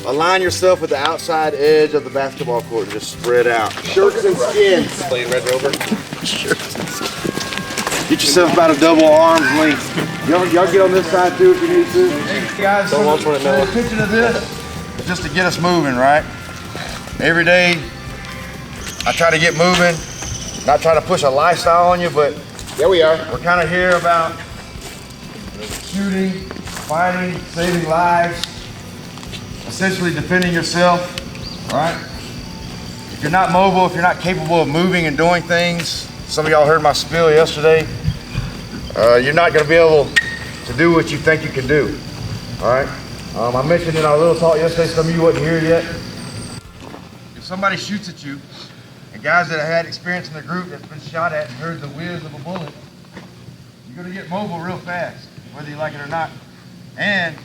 align yourself with the outside edge of the basketball court and just spread out. Shirts and skins. Playing Red Rover. Shirts and skins. Get yourself about a double arm's length. Y'all get on this side too if you need to. Hey guys, Don't want to know. The picture of this is just to get us moving, right? Every day, I try to get moving. Not trying to push a lifestyle on you, but There we are. we're kind of here about shooting, fighting, saving lives, essentially defending yourself, right? If you're not mobile, if you're not capable of moving and doing things, some of y'all heard my spiel yesterday, you're not gonna be able to do what you think you can do, all right? I mentioned in our little talk yesterday, some of you wasn't here yet. If somebody shoots at you, and guys that have had experience in the group that's been shot at and heard the whiz of a bullet, you're gonna get mobile real fast, whether you like it or not. And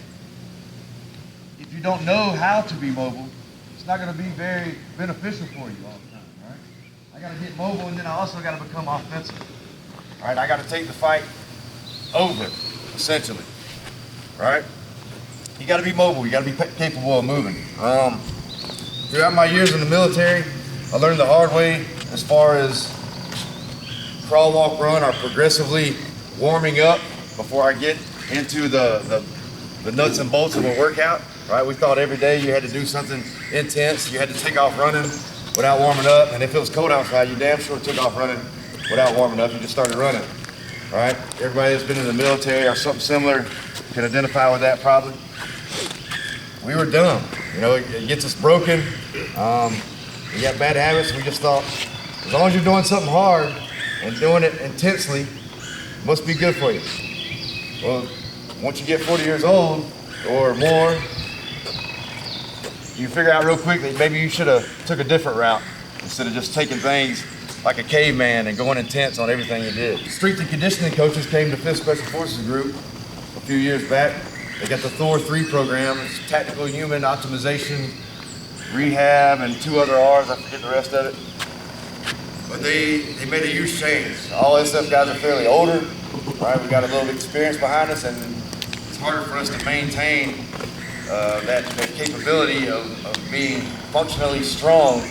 if you don't know how to be mobile, it's not gonna be very beneficial for you all the time, right? I gotta get mobile and then I also gotta become offensive. All right, I gotta take the fight over, essentially, right? You gotta be mobile, you gotta be capable of moving. Throughout my years in the military, I learned the hard way as far as crawl, walk, run are progressively warming up before I get into the nuts and bolts of a workout, right? We thought every day you had to do something intense. You had to take off running without warming up. And if it was cold outside, you damn sure took off running without warming up. You just started running, right? Everybody that's been in the military or something similar can identify with that probably. We were dumb. You know, it gets us broken. We got bad habits. We just thought, as long as you're doing something hard and doing it intensely, it must be good for you. Well, once you get 40 years old or more, you figure out real quick that maybe you should have took a different route instead of just taking things like a caveman and going intense on everything you did. Strength and conditioning coaches came to 5th Special Forces Group a few years back. They got the Thor 3 program. It's tactical human optimization, rehab, and 2 other R's, I forget the rest of it. But they made a huge change. All SF guys are fairly older, right? We got a little experience behind us, and it's harder for us to maintain that capability of being functionally strong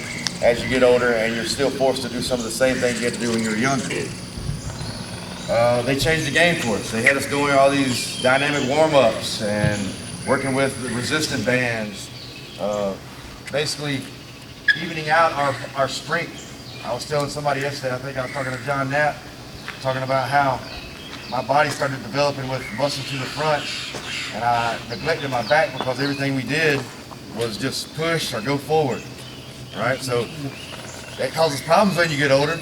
as you get older, and you're still forced to do some of the same things you had to do when you were younger. They changed the game for us. They had us doing all these dynamic warm-ups and working with the resistant bands, basically evening out our strength. I was telling somebody yesterday, I think I was talking to John Knapp, talking about how my body started developing with muscles to the front, and I neglected my back because everything we did was just push or go forward, right? So that causes problems when you get older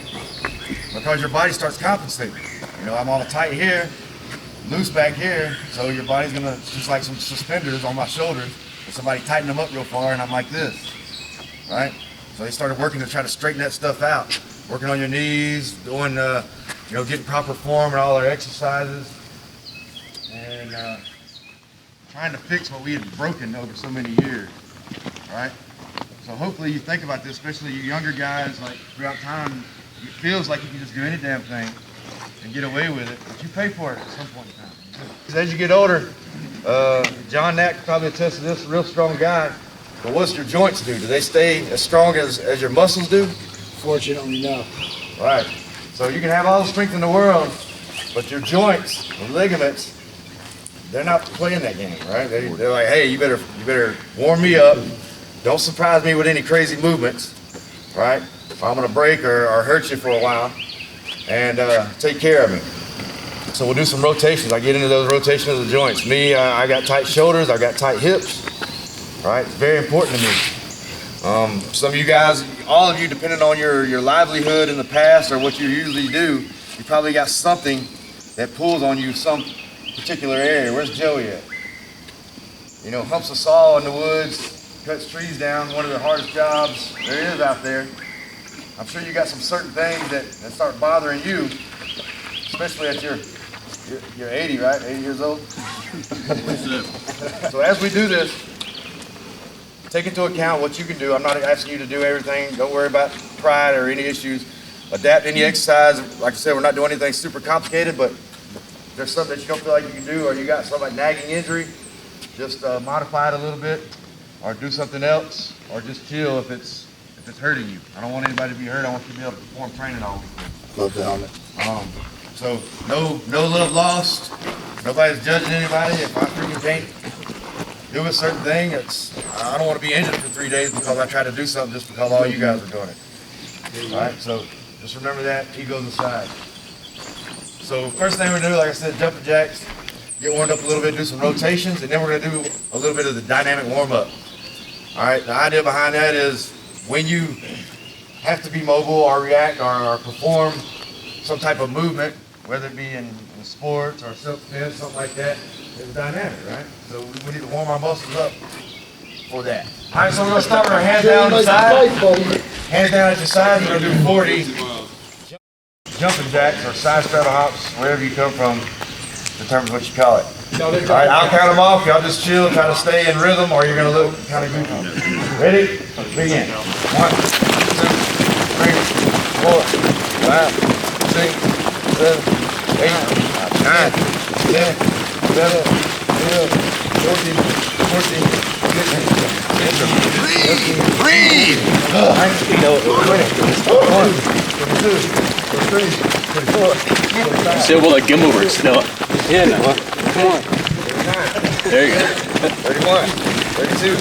because your body starts compensating. You know, I'm all tight here, loose back here, so your body's gonna, just like some suspenders on my shoulders, and somebody tighten them up real far and I'm like this, right? So they started working to try to straighten that stuff out. Working on your knees, doing, you know, getting proper form and all our exercises, and trying to fix what we had broken over so many years, right? So hopefully you think about this, especially you younger guys, like throughout time, it feels like you can just do any damn thing and get away with it, but you pay for it at some point in time. As you get older, John Knack probably attest to this, a real strong guy, but what's your joints do? Do they stay as strong as your muscles do? Fortunately, no. Right. So you can have all the strength in the world, but your joints and ligaments, they're not playing that game, right? They're like, hey, you better warm me up. Don't surprise me with any crazy movements, right? Or I'm gonna break or hurt you for a while, and take care of me. So we'll do some rotations. I get into those rotations of the joints. Me, I got tight shoulders, I got tight hips, right? It's very important to me. Some of you guys, all of you, depending on your livelihood in the past or what you usually do, you probably got something that pulls on you some particular area. Where's Joey at? You know, humps a saw in the woods, cuts trees down, one of the hardest jobs there is out there. I'm sure you got some certain things that start bothering you, especially at you're 80, right? 80 years old? So as we do this, take into account what you can do. I'm not asking you to do everything. Don't worry about pride or any issues. Adapt any exercise. Like I said, we're not doing anything super complicated, but if there's something that you don't feel like you can do or you got some like nagging injury, just modify it a little bit. or do something else, or just chill if it's hurting you. I don't want anybody to be hurt. I want you to be able to perform training all weekend. Love the helmet. So no love lost. Nobody's judging anybody. If I freaking can't do a certain thing, I don't want to be injured for 3 days because I tried to do something just because all you guys are doing it. All right, so just remember that, egos aside. So first thing we're gonna do, like I said, jumping jacks, get warmed up a little bit, do some rotations, and then we're gonna do a little bit of the dynamic warm up. All right, the idea behind that is when you have to be mobile or react or perform some type of movement, whether it be in sports or self-defense, something like that, it's dynamic, right? So we need to warm our muscles up for that. All right, so we're gonna start with our hands down at the side. Hands down at your side, we're gonna do 40 jumping jacks or side straddle hops, wherever you come from, determines what you call it. All right, I'll count them off. Y'all just chill, try to stay in rhythm, or you're gonna look kind of goofy. Ready? Begin. 1, 2, 3, 4, 5, 6, 7, 8, 9, 10, 11, 12, 14, 15, 16, 17, 18, 19, See what that gimbal works now. Yeah, no. Come on. There you go. 31, 32,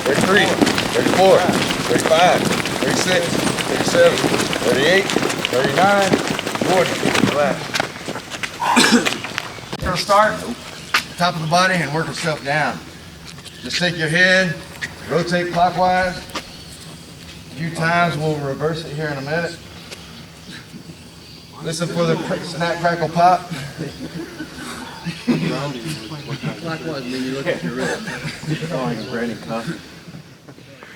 33, 34, 35, 36, 37, 38, 39, 40. Relax. We're going to start top of the body and work yourself down. Just take your head, rotate clockwise. A few times, we'll reverse it here in a minute. Listen for the snap, crackle, pop. Clockwise, when you look at your wrist. All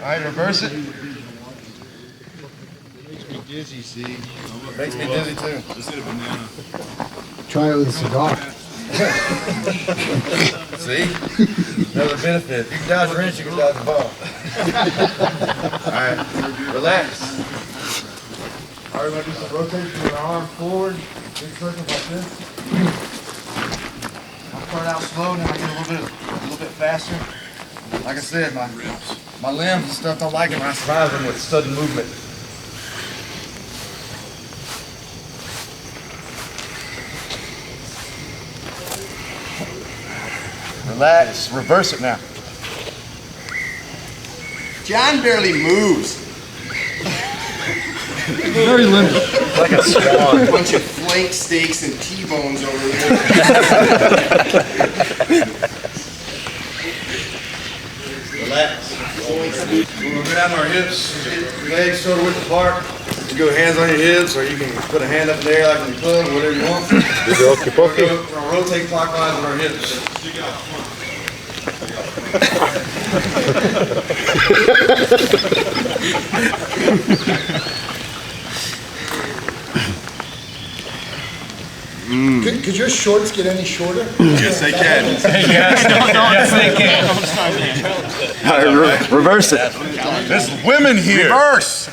right, reverse it. Makes me dizzy, see? Makes me dizzy too. Just hit a banana. Try it with a cigar. See? Another benefit. You can dodge a wrench, you can dodge a ball. Alright, relax. Alright, we're going to do some rotation with our arm forward. Big circles like this. I'll start out slow, then I get a little bit faster. Like I said, my limbs and stuff don't like it when I survive them with sudden movement. Relax, reverse it now. John barely moves. Very limited. Like a swan. A bunch of flank steaks and T-bones over here. Relax. We'll go down to our hips, legs shoulder width apart. You go hands on your hips, or you can put a hand up in the air like in the club, whatever you want. We're going to rotate clockwise with our hips. Could your shorts get any shorter? Yes, they can. Yes, they can. Reverse it. There's women here. Reverse.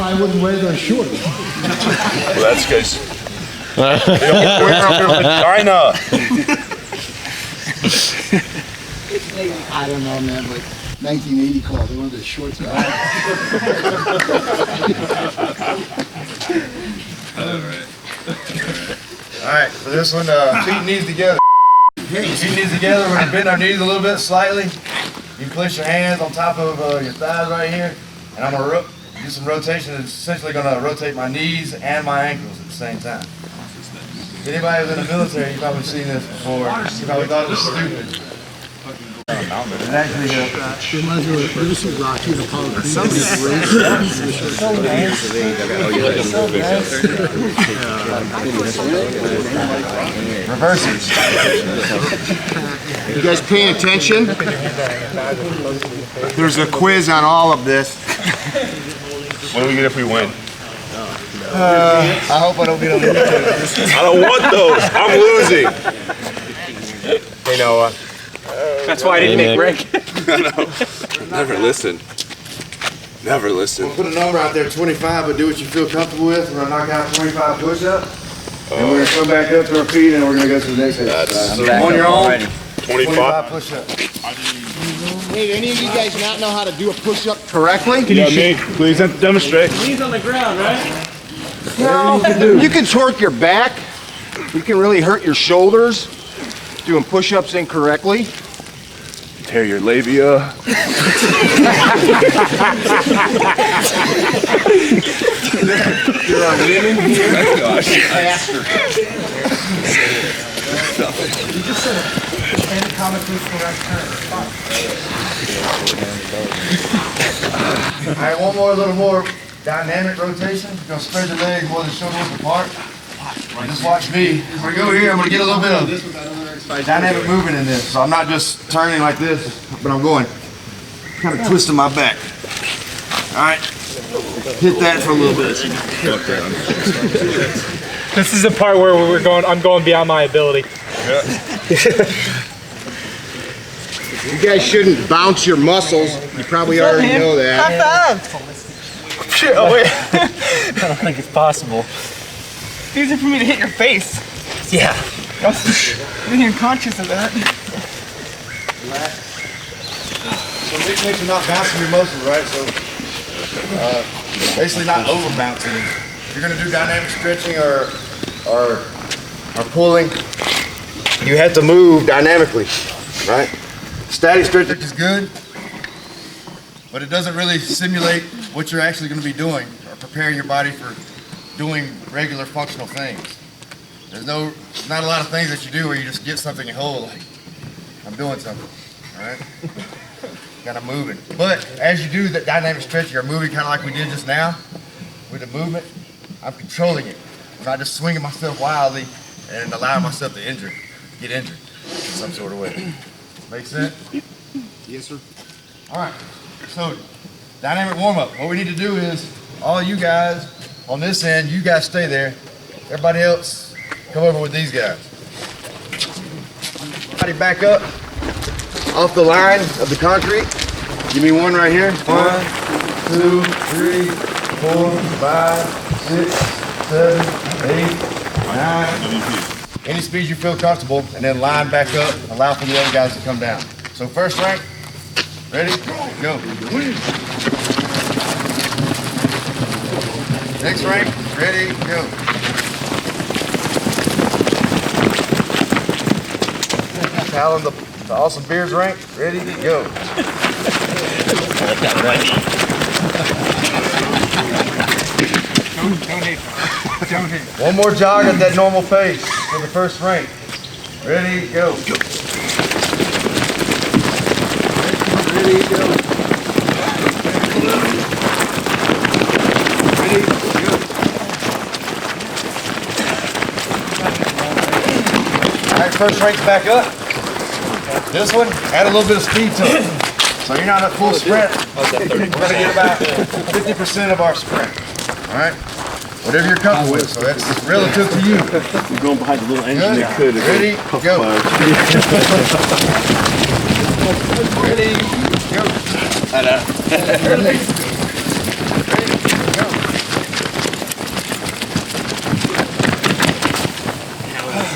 I wouldn't wear those shorts. Well, that's because they don't wear them in vagina. I don't know, man, like 1980 call. They wanted the shorts guy. All right, for this one, feet and knees together. Feet and knees together. We're going to bend our knees a little bit slightly. You can place your hands on top of your thighs right here, and I'm going to do some rotation. It's essentially going to rotate my knees and my ankles at the same time. If anybody who's in the military, you've probably seen this before. You probably thought it was stupid. It actually Reminds me of Rocky and Apollo Creed. reverse it. You guys paying attention? There's a quiz on all of this. What do we get if we win? I hope I don't get on the YouTube. I don't want those. I'm losing. Hey, Noah. That's why I didn't make Rick. I know. Never listen. Never listen. Put a number out there, 25, but do what you feel comfortable with. We're going to knock out 25 push-ups. And we're going to come back up to our feet, and we're going to go to the next exercise. That's So on your own, 25. 25 push-ups. Hey, any of you guys not know how to do a push-up correctly? Yeah, me. Please demonstrate. Knees on the ground, right? You can torque your back. You can really hurt your shoulders doing push-ups incorrectly. Tear your labia. There are women here. Faster. You just said anatomically correct term. All right, one more, a little more dynamic rotation. You're gonna spread your legs more than shoulder width apart. Just watch me. As we go here, I'm gonna get a little bit of dynamic movement in this. So I'm not just turning like this, but I'm going kind of twisting my back. All right, hit that for a little bit. This is the part where I'm going beyond my ability. You guys shouldn't bounce your muscles. You probably already know that. Oh wait. I don't think it's possible. These are for me to hit your face. Yeah. I wasn't even conscious of that. Relax. So make sure you're not bouncing your muscles, right? So basically not over bouncing. If you're gonna do dynamic stretching or pulling, you have to move dynamically, right? Static stretching is good, but it doesn't really simulate what you're actually gonna be doing or preparing your body for doing regular functional things. There's not a lot of things that you do where you just get something and hold like, I'm doing something, all right? Kind of moving. But as you do that dynamic stretch, you're moving kind of like we did just now. With the movement, I'm controlling it. I'm not just swinging myself wildly and allowing myself to get injured in some sort of way. Make sense? Yes, sir. All right, so dynamic warm-up. What we need to do is, all you guys on this end, you guys stay there. Everybody else, come over with these guys. Everybody back up off the line of the concrete. Give me one right here. 1, 2, 3, 4, 5, 6, 7, 8, 9. Any speed you feel comfortable, and then line back up. Allow for the other guys to come down. So first rank, ready, go. Next rank, ready, go. Alan, the awesome beers rank, ready, go. Don't hit. One more jog at that normal pace for the first rank. Ready, go. Ready, go. Ready, go. All right, first rank's back up. This one, add a little bit of speed to it. So you're not at full sprint. We're going to get about 50% of our sprint. All right? Whatever you're comfortable with. So that's relative to you. You're going behind the little engine Good. that could. Ready, go. Ready, go. Ready, go.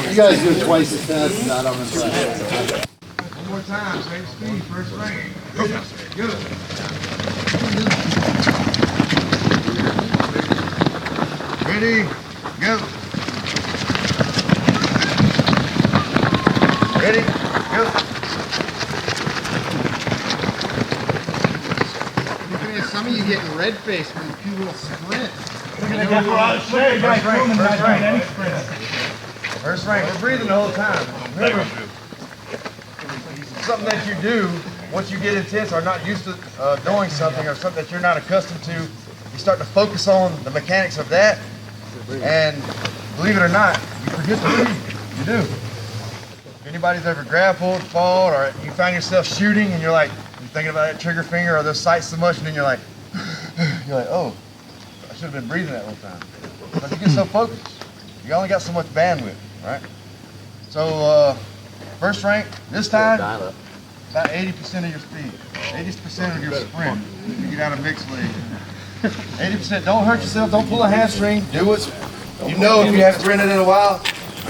You guys do it twice as fast as that. I'm impressed. One more time, same speed, first rank. Ready, go. Ready, go. Ready, go. Looking at some of you getting red faced when you do a little sprint. First rank, we're breathing the whole time. Remember, something that you do, once you get intense or not used to doing something or something that you're not accustomed to, you start to focus on the mechanics of that, and believe it or not, you forget to breathe. You do. If anybody's ever grappled, fought, or you find yourself shooting and you're like, you're thinking about that trigger finger or those sights so much, and then you're like, oh, I should have been breathing that whole time. But you get so focused. You only got so much bandwidth, right? So, first rank, this time, about 80% of your speed. 80% of your sprint. You get out of mixed league. 80%, don't hurt yourself, don't pull a hamstring, do what's, you know if you haven't sprinted in a while,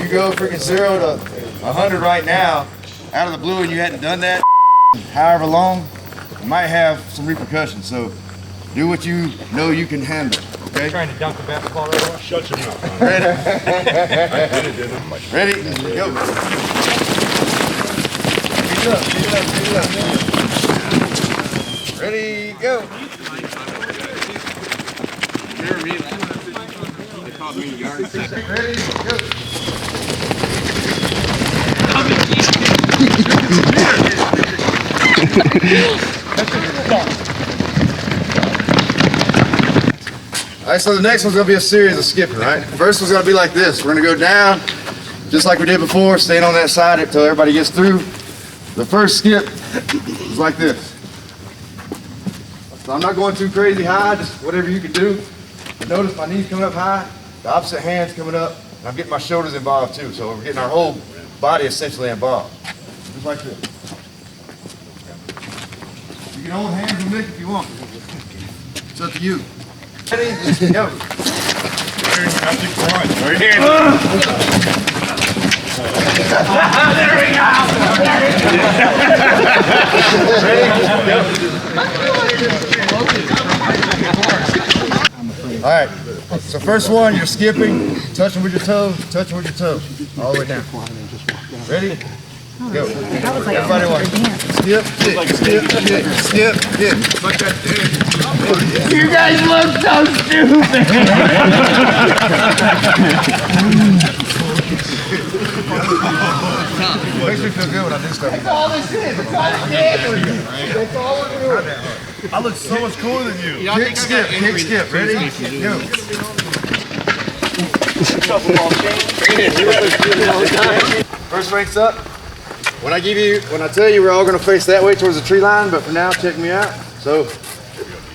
you go freaking 0 to 100 right now, out of the blue and you hadn't done that, however long, it might have some repercussions. So do what you know you can handle. Okay? Trying to dunk the basketball right away. Shut your mouth. Ready? Ready? Ready? Go. Speed it up, speed it up, speed it up. Ready, go. Ready, go. All right, so the next one's gonna be a series of skipping, right? First one's gonna be like this. We're gonna go down, just like we did before, staying on that side until everybody gets through. The first skip is like this. So I'm not going too crazy high, just whatever you can do. But notice my knees coming up high, the opposite hand's coming up, and I'm getting my shoulders involved too. So we're getting our whole body essentially involved. Just like this. You can hold hands with Nick if you want. It's up to you. Ready? Go. Right here. All right. So first one, you're skipping, touching with your toes, touching with your toes, all the way down. Ready? Go. Everybody watch. Skip, skip, skip, skip, skip, skip. You guys look so stupid. Makes me feel good when I do stuff. That's all this is. It's not a game. That's all we're doing. I look so much cooler than you. Kick, skip, kick, skip. Ready? Go. First rank's up. When I tell you we're all gonna face that way towards the tree line, but for now, check me out. So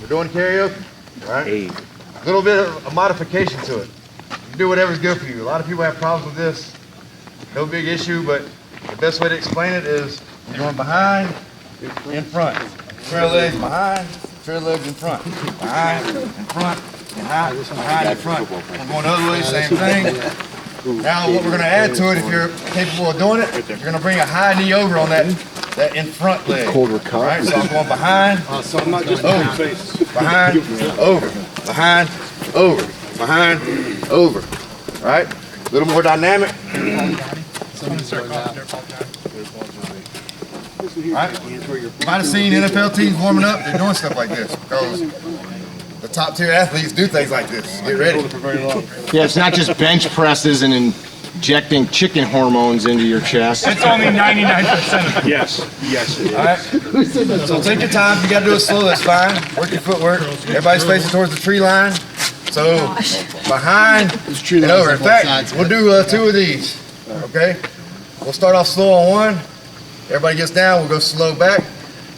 we're doing karaoke, all right? A little bit of a modification to it. You can do whatever's good for you. A lot of people have problems with this. No big issue, but the best way to explain it is you're going behind, in front. Trail legs behind, trail legs in front. Behind, in front, behind, in front. I'm going the other way, same thing. Now what we're going to add to it, if you're capable of doing it, you're going to bring a high knee over on that in front leg. All right, so I'm going behind, over, behind, over, behind, over, behind, over. All right, a little more dynamic. All right, you might have seen NFL teams warming up. They're doing stuff like this because the top tier athletes do things like this. Get ready. Yeah, it's not just bench presses and injecting chicken hormones into your chest. It's only 99% of it. Yes. Yes. All right. So take your time. If you got to do it slow, that's fine. Work your footwork. Everybody's facing towards the tree line. So behind and over. In fact, we'll do two of these. Okay. We'll start off slow on one. Everybody gets down. We'll go slow back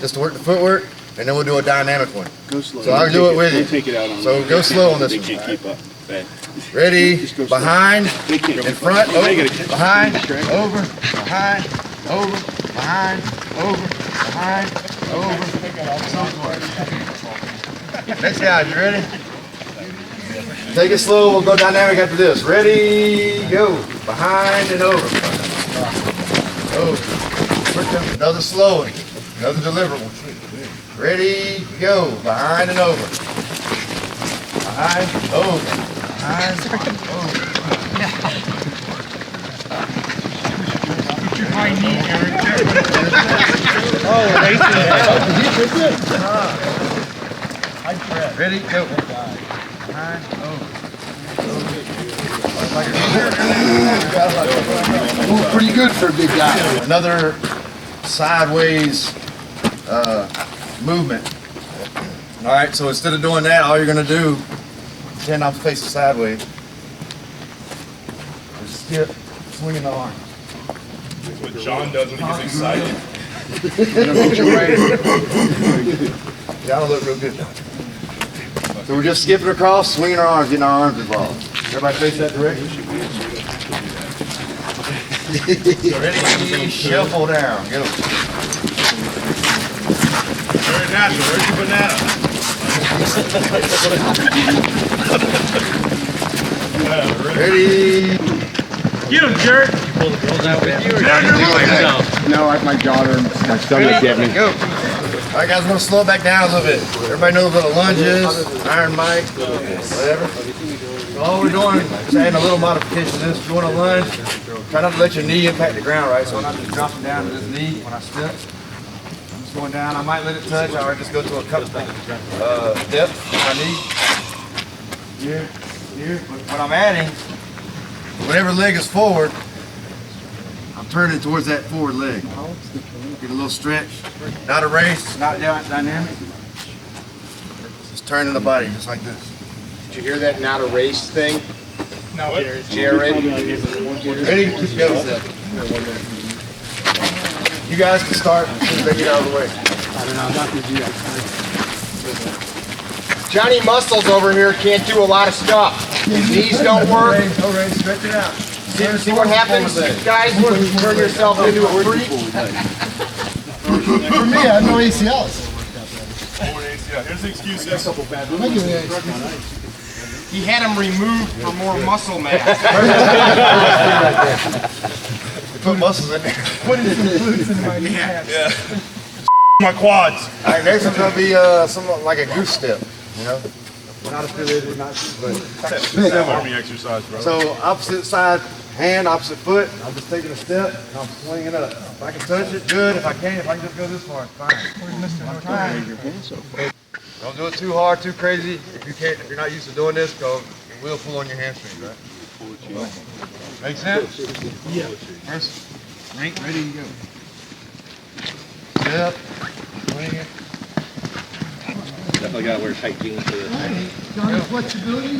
just to work the footwork, and then we'll do a dynamic one. Go slow. So I'll do it with you. Take it out on So go slow on this They one. can't keep up. Bad. Ready? Behind, They can't in keep front, up. over, They gotta catch behind, over, behind, over, behind, over, behind, over, so forth. Next guys, you ready? Take it slow, we'll go dynamic after this. Ready, go. Behind and over. Over. Another slow one, another deliberate one. Ready, go. Behind and over. Behind, over. Behind, over. Put your high knee, Eric. Ready, go. Behind, over. Ooh, pretty good for a big guy. Another sideways movement. All right, so instead of doing that, all you're gonna do, pretend I'm facing sideways. Just skip, swinging the arm. That's what John does when he gets excited. That'll look real good. So we're just skipping across, swinging our arms, getting our arms involved. Everybody face that direction. Ready, shuffle down, go. Very natural. Where's your banana? Ready, Get him, Jared. Pull the girls out with you, or you do it yourself? No, my daughter, my stomach get me. Go. All right, guys, we're gonna slow it back down a little bit. Everybody knows what a lunge is, iron mic, whatever. So all we're doing is adding a little modification to this. If you want to lunge, try not to let your knee impact the ground, right? So I'm not just dropping down to this knee when I step. I'm just going down. I might let it touch, or just go to a cup depth with my knee. Here, here. But what I'm adding, whatever leg is forward, I'm turning towards that forward leg. Get a little stretch. Not a race, not dynamic. Just turning the body just like this. Did you hear that not a race thing? No, Jared? Ready? Just go. You guys can start as soon as they get out of the way. Johnny Muscles over here can't do a lot of stuff. His knees don't work. No race, stretch it out. See what happens, guys, when you turn yourself into a freak? For me, I have no ACLs. Here's the excuses. He had them removed for more muscle mass. Put muscles in there. Putting some glutes in my kneecaps. My quads. All right, next one's gonna be something like a goose step. You know, we're not affiliated, not but. Army exercise, bro. So opposite side hand, opposite foot. I'm just taking a step and I'm swinging up. If I can touch it, good. If I can't, if I can just go this far, it's fine. I'm trying. Don't do it too hard, too crazy. If you can't, if you're not used to doing this, go. It will pull on your hamstrings, right? Make sense? Yeah. First, rank, ready to go. Step, swing it. Definitely gotta wear tight jeans for this. Johnny, flexibility.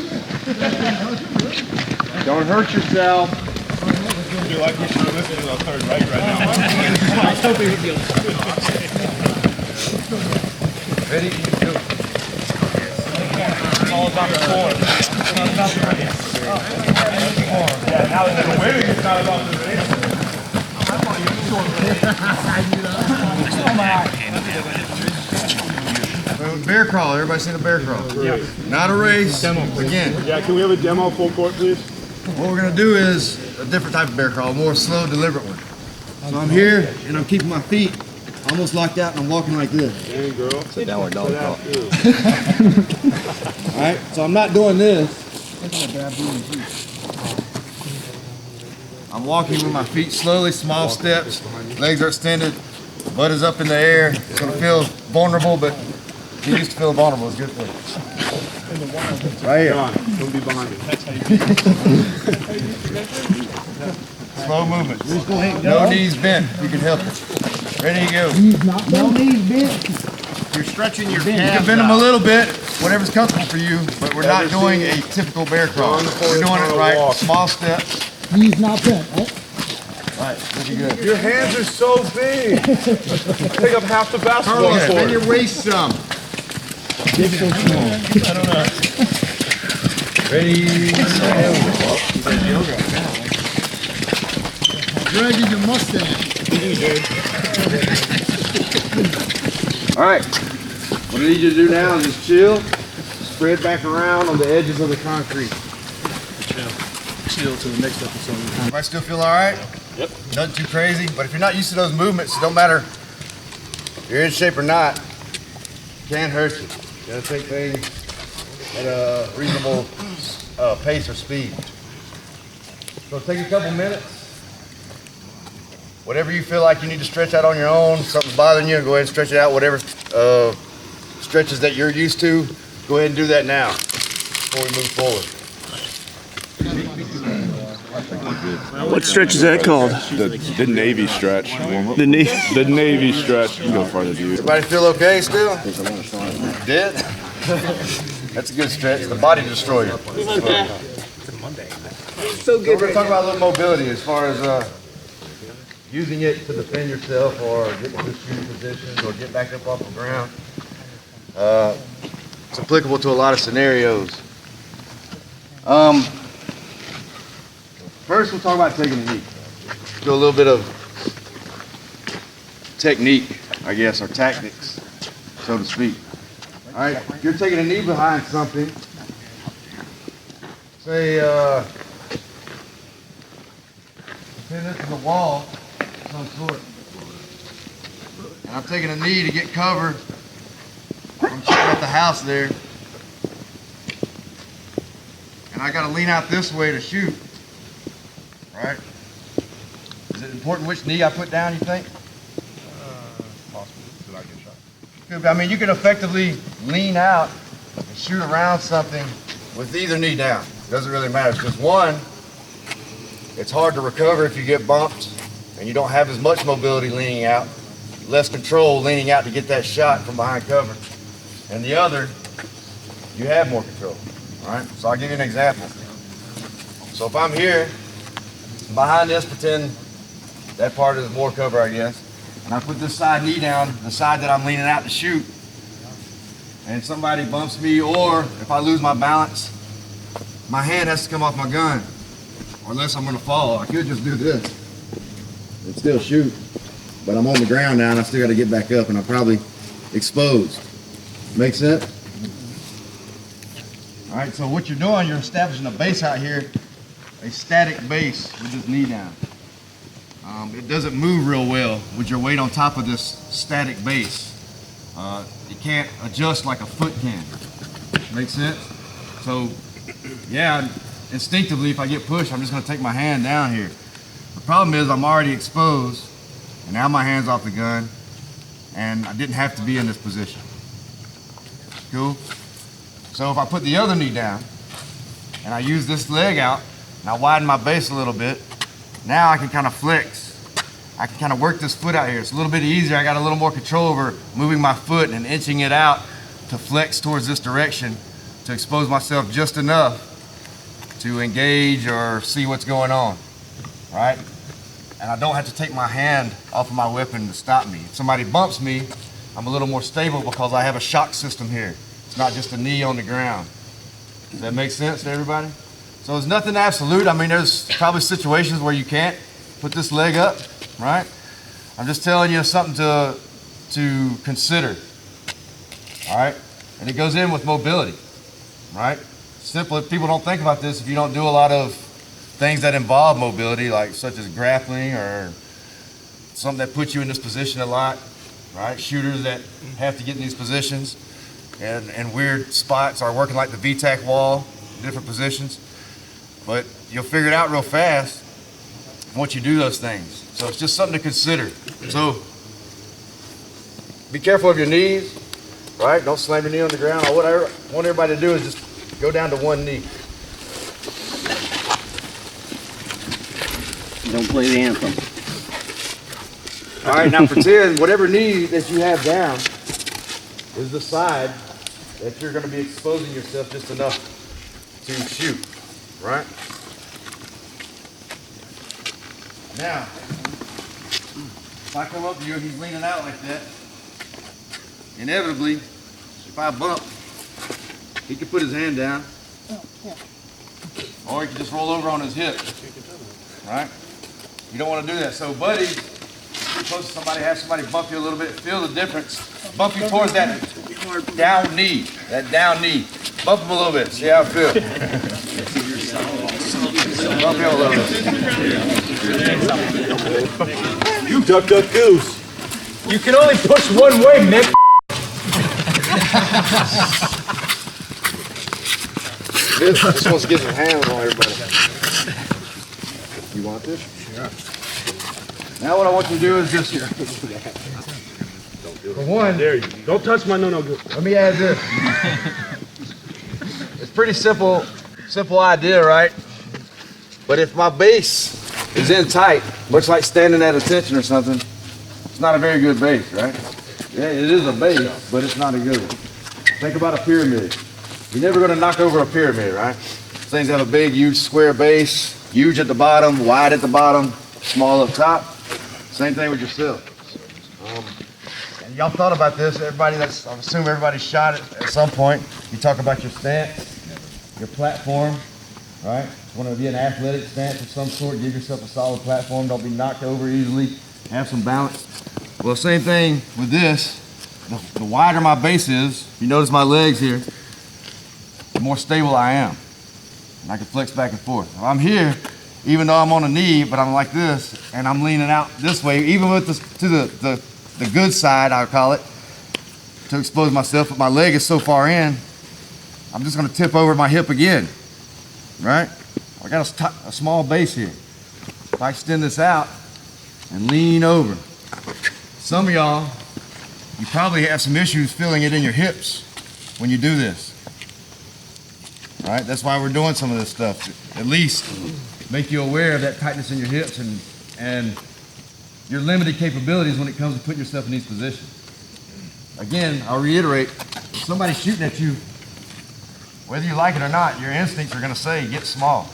Don't hurt yourself. I feel like you should have listened to the third right now. Ready? Go. It's all about the form. Yeah, now that we're winning, it's not about the race. Bear crawl. Everybody seen a bear crawl? Yeah. Not a race. Again. Yeah, can we have a demo full court, please? What we're gonna do is a different type of bear crawl, a more slow, deliberate one. So I'm here and I'm keeping my feet almost locked out and I'm walking like this. Dang, girl. Sit down where dog call. All right, so I'm not doing this. I'm walking with my feet slowly, small steps, legs are extended, butt is up in the air. It's gonna feel vulnerable, but you used to feel vulnerable, it's good for you. Right here. Don't be behind me. Slow movement. No knees bent, you can help it. Ready to go. No knees bent. You're stretching your You can calves bend them a out. little bit, whatever's comfortable for you, but we're not doing a typical bear crawl. We're doing it right, small steps. Knees not bent, right? Right, pretty good. Your hands are so big. Take up half the basketball Carlos, bend court. your waist some. Ready? Dragging your mustache. All right, what I need you to do now is just chill, spread back around on the edges of the concrete. Chill to the next episode. Everybody still feel all right? Yep. Nothing too crazy, but if you're not used to those movements, it don't matter if you're in shape or not, it can't hurt you. You gotta take things at a reasonable pace or speed. So take a couple minutes. Whatever you feel like you need to stretch out on your own, something's bothering you, go ahead and stretch it out. Whatever stretches that you're used to, go ahead and do that now before we move forward. What stretch is that called? The Navy stretch. The knee. The Navy stretch. You can go farther, dude. Everybody feel okay still? Did? That's a good stretch. The body destroyer. So So good. we're going to talk about a little mobility as far as using it to defend yourself or get into shooting positions or get back up off the ground. It's applicable to a lot of scenarios. First, we'll talk about taking a knee. Do a little bit of technique, I guess, or tactics, so to speak. All right, if you're taking a knee behind something, say, pin this to the wall of some sort. and I'm taking a knee to get cover from shooting at the house there. And I gotta lean out this way to shoot, right? Is it important which knee I put down, you think? Possible. Did I get shot? Could be. I mean, you can effectively lean out and shoot around something with either knee down. Doesn't really matter. It's just one, it's hard to recover if you get bumped and you don't have as much mobility leaning out, less control leaning out to get that shot from behind cover. And the other, you have more control. All right, so I'll give you an example. So if I'm here, behind this, pretend that part is more cover, I guess, and I put this side knee down, the side that I'm leaning out to shoot, and somebody bumps me, or if I lose my balance, my hand has to come off my gun, or unless I'm gonna fall. I could just do this and still shoot, but I'm on the ground now and I still gotta get back up and I'm probably exposed. Make sense? All right, so what you're doing, you're establishing a base out here, a static base with this knee down. It doesn't move real well with your weight on top of this static base. It can't adjust like a foot can. Make sense? So, yeah, instinctively, if I get pushed, I'm just gonna take my hand down here. The problem is I'm already exposed, and now my hand's off the gun, and I didn't have to be in this position. Cool? So if I put the other knee down and I use this leg out and I widen my base a little bit, now I can kind of flex. I can kind of work this foot out here. It's a little bit easier. I got a little more control over moving my foot and inching it out to flex towards this direction to expose myself just enough to engage or see what's going on, right? And I don't have to take my hand off of my weapon to stop me. If somebody bumps me, I'm a little more stable because I have a shock system here. It's not just a knee on the ground. Does that make sense to everybody? So there's nothing absolute. I mean, there's probably situations where you can't put this leg up, right? I'm just telling you something to consider, all right? And it goes in with mobility, right? Simple, people don't think about this if you don't do a lot of things that involve mobility, like such as grappling or something that puts you in this position a lot, right? Shooters that have to get in these positions and weird spots are working like the VTAC wall, different positions. But you'll figure it out real fast once you do those things. So it's just something to consider. So be careful of your knees, right? Don't slam your knee on the ground. What I want everybody to do is just go down to one knee. Don't play the anthem. All right, now pretend whatever knee that you have down is the side that you're going to be exposing yourself just enough to shoot, right? Now, if I come up to you and he's leaning out like that, inevitably, if I bump, he can put his hand down, or he can just roll over on his hip, right? You don't want to do that. So, buddy, you're close to somebody, have somebody bump you a little bit, feel the difference. Bump you towards that down knee, Bump him a little bit, see how it feels. Bump him a little bit. You duck, duck, goose. You can only push one way, Nick. This one's getting a handle on everybody. You want this? Sure. Now what I want you to do is just, for one, There you go. Don't touch my no good. let me add this. It's pretty simple idea, right? But if my base is in tight, much like standing at attention or something, it's not a very good base, right? Yeah, it is a base, but it's not a good one. Think about a pyramid. You're never going to knock over a pyramid, right? Things have a big, huge square base, huge at the bottom, wide at the bottom, small up top. Same thing with yourself. And y'all thought about this, everybody I assume everybody shot it at some point. You talk about your stance, your platform, right? You want to be an athletic stance of some sort, give yourself a solid platform, don't be knocked over easily, have some balance. Well, same thing with this. The wider my base is, you notice my legs here, the more stable I am. And I can flex back and forth. If I'm here, even though I'm on a knee, but I'm like this, and I'm leaning out this way, even with this, to the the good side, I'll call it, to expose myself, but my leg is so far in, I'm just gonna tip over my hip again, right? I got a small base here. If I extend this out and lean over, some of y'all, you probably have some issues feeling it in your hips when you do this. All right, that's why we're doing some of this stuff. At least make you aware of that tightness in your hips and your limited capabilities when it comes to putting yourself in these positions. Again, I'll reiterate, if somebody's shooting at you, whether you like it or not, your instincts are gonna say, get small.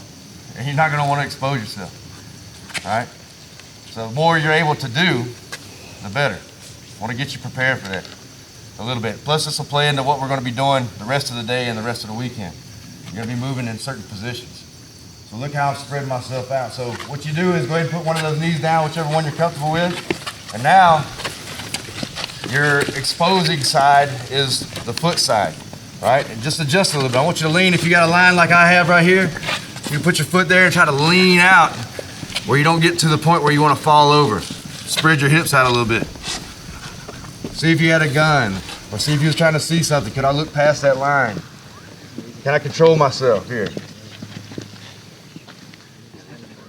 And you're not gonna wanna expose yourself, all right? So the more you're able to do, the better. I wanna get you prepared for that a little bit. Plus this will play into what we're gonna be doing the rest of the day and the rest of the weekend. You're gonna be moving in certain positions. So look how I've spread myself out. So what you do is go ahead and put one of those knees down, whichever one you're comfortable with. And now, your exposing side is the foot side, right? And just adjust a little bit. I want you to lean. If you got a line like I have right here, you put your foot there and try to lean out where you don't get to the point where you want to fall over. Spread your hips out a little bit. See if you had a gun, or see if you was trying to see something. Could I look past that line? Can I control myself here?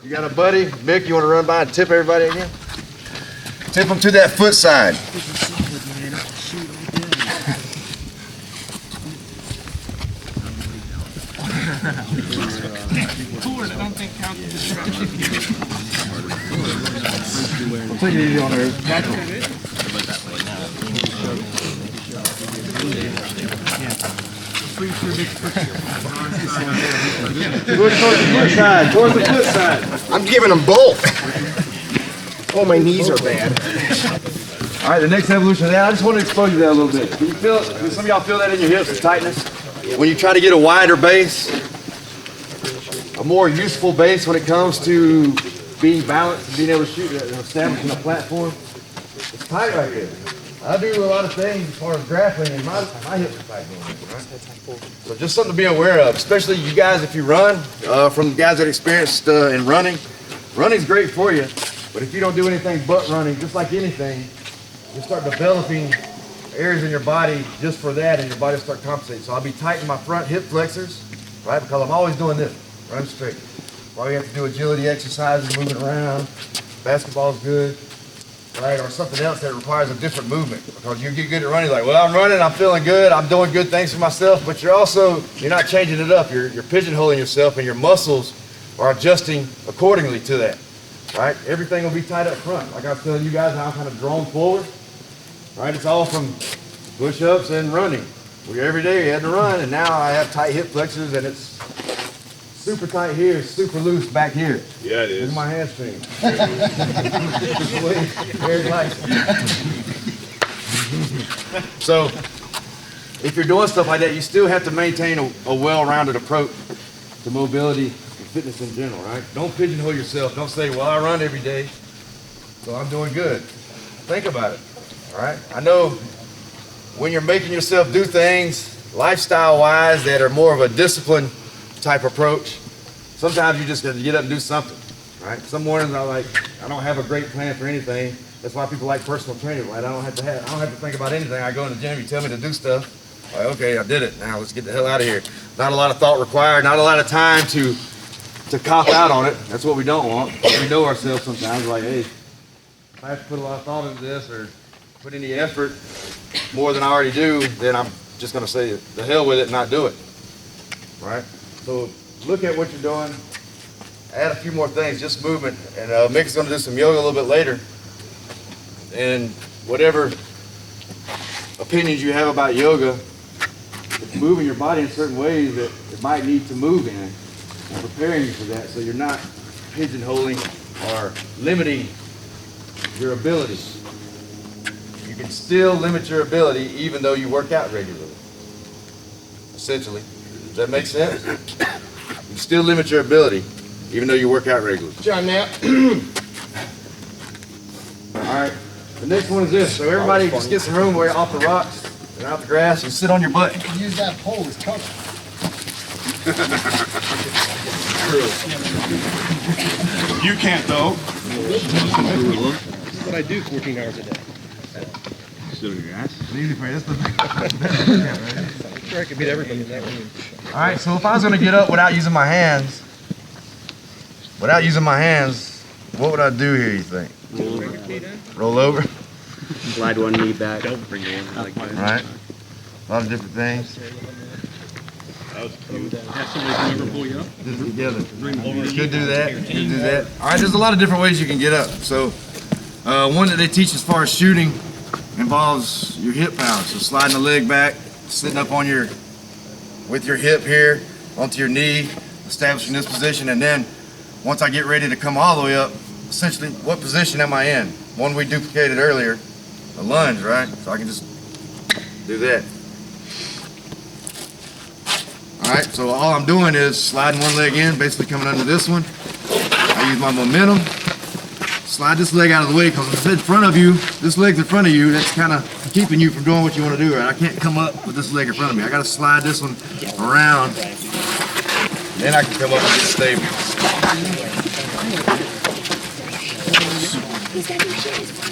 You got a buddy, Mick, you want to run by and tip everybody again? Tip them to that foot side. Take it easy on her. Towards the foot side. I'm giving them both. Oh, my knees are bad. All right, the next evolution of that, I just want to expose you that a little bit. Can you feel it? Can some of y'all feel that in your hips, the tightness? When you try to get a wider base, a more useful base when it comes to being balanced and being able to shoot and establishing a platform, it's tight right here. I do a lot of things as far as grappling, and my hips are tight going on, right? So just something to be aware of, especially you guys if you run, from the guys that experienced in running. Running's great for you, but if you don't do anything but running, just like anything, you start developing areas in your body just for that, and your body will start compensating. So I'll be tightening my front hip flexors, right? Because I'm always doing this, run straight. While you have to do agility exercises, moving around, basketball's good, right? Or something else that requires a different movement. Because you get good at running, like, well, I'm running, I'm feeling good, I'm doing good things for myself, but you're not changing it up. You're pigeonholing yourself, and your muscles are adjusting accordingly to that, right? Everything will be tight up front. Like I was telling you guys, how I'm kind of drawn forward, right? It's all from push-ups and running. Every day you had to run, and now I have tight hip flexors, and it's super tight here, super loose back here. Yeah, it is. Look at my hamstring. Very light. So, if you're doing stuff like that, you still have to maintain a well-rounded approach to mobility and fitness in general, right? Don't pigeonhole yourself. Don't say, well, I run every day, so I'm doing good. Think about it, all right? I know when you're making yourself do things lifestyle-wise that are more of a discipline type approach, sometimes you just got to get up and do something, right? Some mornings I don't have a great plan for anything. That's why people like personal training, right? I don't have to think about anything. I go in the gym, you tell me to do stuff. Like, okay, I did it. Now let's get the hell out of here. Not a lot of thought required, not a lot of time to cop out on it. That's what we don't want. We know ourselves sometimes, like, hey, if I have to put a lot of thought into this or put any effort more than I already do, then I'm just gonna say the hell with it and not do it, right? So look at what you're doing, add a few more things, just movement, and Mick's gonna do some yoga a little bit later. And whatever opinions you have about yoga, it's moving your body in certain ways that it might need to move in, and preparing you for that so you're not pigeonholing or limiting your ability. You can still limit your ability even though you work out regularly, essentially. Does that make sense? You can still limit your ability even though you work out regularly. John, now. All right, the next one is this. So everybody just get some room where you're off the rocks and out the grass and sit on your butt. You can use that pole as cover. You can't though. This is what I do 14 hours a day. sit on your ass. It's easy for you. This is the best you can, right? I'm sure I could beat everybody in that room. All right, so if I was gonna get up without using my hands, what would I do here, you think? Roll over? Slide one knee back. Don't bring it in like that. All right. A lot of different things. Have somebody come over and pull you up. This is together. Could do that. Could do that. All right, there's a lot of different ways you can get up. So one that they teach as far as shooting involves your hip power. So sliding the leg back, sitting up on with your hip here onto your knee, establishing this position, and then once I get ready to come all the way up, essentially, what position am I in? One we duplicated earlier, a lunge, right? So I can just do that. All right, so all I'm doing is sliding one leg in, basically coming under this one. I use my momentum, slide this leg out of the way, because if it's in front of you, this leg's in front of you, that's kind of keeping you from doing what you want to do, right? I can't come up with this leg in front of me. I got to slide this one around, then I can come up and get stable.